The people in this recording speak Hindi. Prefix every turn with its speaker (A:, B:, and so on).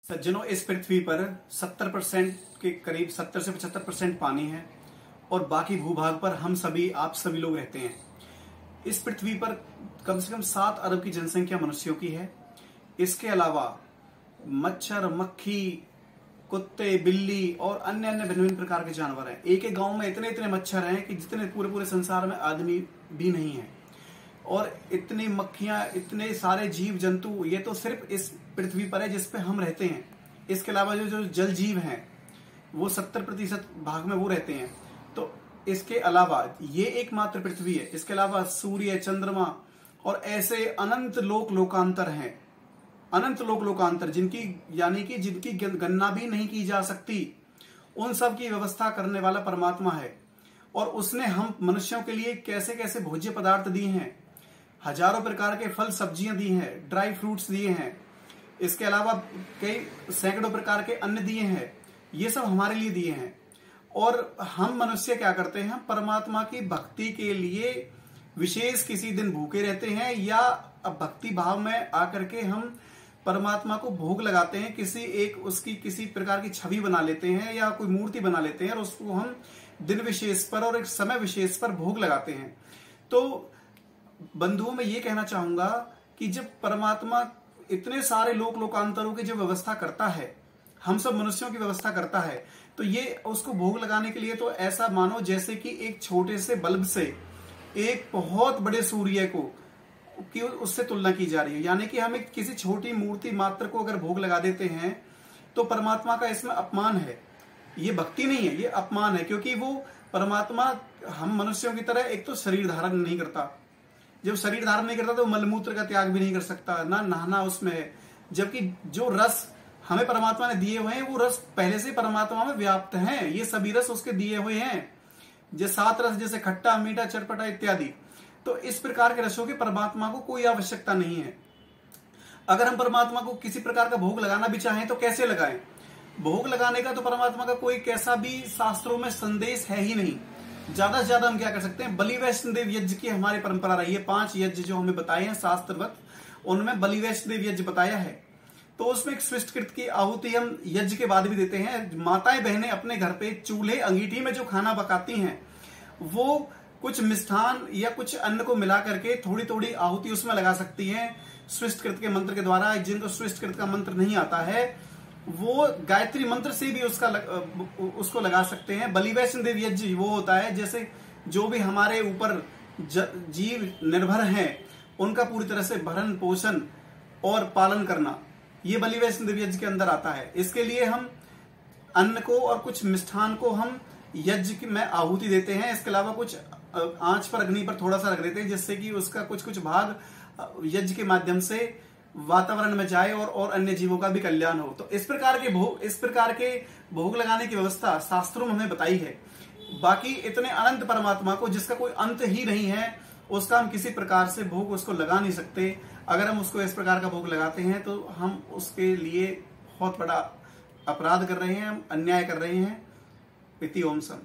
A: सज्जनों, इस पृथ्वी पर 70% के करीब 70 से 75% पानी है और बाकी भूभाग पर हम सभी आप सभी लोग रहते हैं। इस पृथ्वी पर कम से कम 7 अरब की जनसंख्या मनुष्यों की है। इसके अलावा मच्छर, मक्खी, कुत्ते, बिल्ली और अन्य अन्य भिन्न भिन्न प्रकार के जानवर हैं। एक एक गांव में इतने इतने मच्छर हैं कि जितने पूरे पूरे संसार में आदमी भी नहीं है। और इतनी मक्खियां, इतने सारे जीव जंतु, ये तो सिर्फ इस पृथ्वी पर है जिस पे हम रहते हैं। इसके अलावा जो जो जल जीव हैं वो 70% भाग में वो रहते हैं। तो इसके अलावा ये एकमात्र पृथ्वी है। इसके अलावा सूर्य, चंद्रमा और ऐसे अनंत लोक लोकांतर हैं, अनंत लोक लोकांतर, जिनकी यानी कि जिनकी गणना भी नहीं की जा सकती। उन सब की व्यवस्था करने वाला परमात्मा है। और उसने हम मनुष्यों के लिए कैसे कैसे भोज्य पदार्थ दिए हैं, हजारों प्रकार के फल सब्जियां दी हैं, ड्राई फ्रूट्स दिए हैं। इसके अलावा कई सैकड़ों प्रकार के अन्न दिए हैं। ये सब हमारे लिए दिए हैं। और हम मनुष्य क्या करते हैं, परमात्मा की भक्ति के लिए विशेष किसी दिन भूखे रहते हैं, या भक्ति भाव में आकर के हम परमात्मा को भोग लगाते हैं। उसकी किसी प्रकार की छवि बना लेते हैं या कोई मूर्ति बना लेते हैं और उसको हम दिन विशेष पर और एक समय विशेष पर भोग लगाते हैं। तो बंधुओं, मैं ये कहना चाहूंगा कि जब परमात्मा इतने सारे लोक लोकांतरों की जो व्यवस्था करता है, हम सब मनुष्यों की व्यवस्था करता है, तो ये उसको भोग लगाने के लिए तो ऐसा मानो जैसे कि एक छोटे से बल्ब से एक बहुत बड़े सूर्य को कि उससे तुलना की जा रही है। यानी कि हम एक किसी छोटी मूर्ति मात्र को अगर भोग लगा देते हैं तो परमात्मा का इसमें अपमान है। ये भक्ति नहीं है, ये अपमान है। क्योंकि वो परमात्मा हम मनुष्यों की तरह एक तो शरीर धारण नहीं करता। जब शरीर धारण नहीं करता तो मलमूत्र का त्याग भी नहीं कर सकता, ना नहाना उसमें है। जबकि जो रस हमें परमात्मा ने दिए हुए हैं वो रस पहले से परमात्मा में व्याप्त हैं। ये सभी रस उसके दिए हुए हैं, जो 7 रस, जैसे खट्टा, मीठा, चटपटा इत्यादि। तो इस प्रकार के रसों की परमात्मा को कोई आवश्यकता नहीं है। अगर हम परमात्मा को किसी प्रकार का भोग लगाना भी चाहें तो कैसे लगाएं? भोग लगाने का तो परमात्मा का कोई कैसा भी शास्त्रों में संदेश है ही नहीं। ज्यादा से ज्यादा हम क्या कर सकते हैं, बलि वैष्णदेव यज्ञ की हमारी परंपरा रही है। 5 यज्ञ जो हमें बताए हैं शास्त्रवत, उनमें बलि वैष्णदेव यज्ञ बताया है। तो उसमें एक सृष्टकृत की आहुति हम यज्ञ के बाद भी देते हैं। माताएं बहनें अपने घर पे चूल्हे अंगीठी में जो खाना पकाती हैं, वो कुछ मिष्ठान या कुछ अन्न को मिला करके थोड़ी थोड़ी आहुति उसमें लगा सकती हैं सृष्टकृत के मंत्र के द्वारा। जिनको सृष्टकृत का मंत्र नहीं आता है वो गायत्री मंत्र से भी उसको लगा सकते हैं। बलि वैष्णदेव यज्ञ वो होता है जैसे जो भी हमारे ऊपर जीव निर्भर हैं उनका पूरी तरह से भरण पोषण और पालन करना, ये बलि वैष्णदेव यज्ञ के अंदर आता है। इसके लिए हम अन्न को और कुछ मिष्ठान को हम यज्ञ में आहुति देते हैं। इसके अलावा कुछ आंच पर, अग्नि पर थोड़ा सा रख देते हैं, जिससे कि उसका कुछ कुछ भाग यज्ञ के माध्यम से वातावरण में जाए और अन्य जीवों का भी कल्याण हो। तो इस प्रकार के भोग लगाने की व्यवस्था शास्त्रों में हमें बताई है। बाकी इतने अनंत परमात्मा को, जिसका कोई अंत ही नहीं है, उसका हम किसी प्रकार से भोग उसको लगा नहीं सकते। अगर हम उसको इस प्रकार का भोग लगाते हैं तो हम उसके लिए बहुत बड़ा अपराध कर रहे हैं, हम अन्याय कर रहे हैं। इति ओम सम।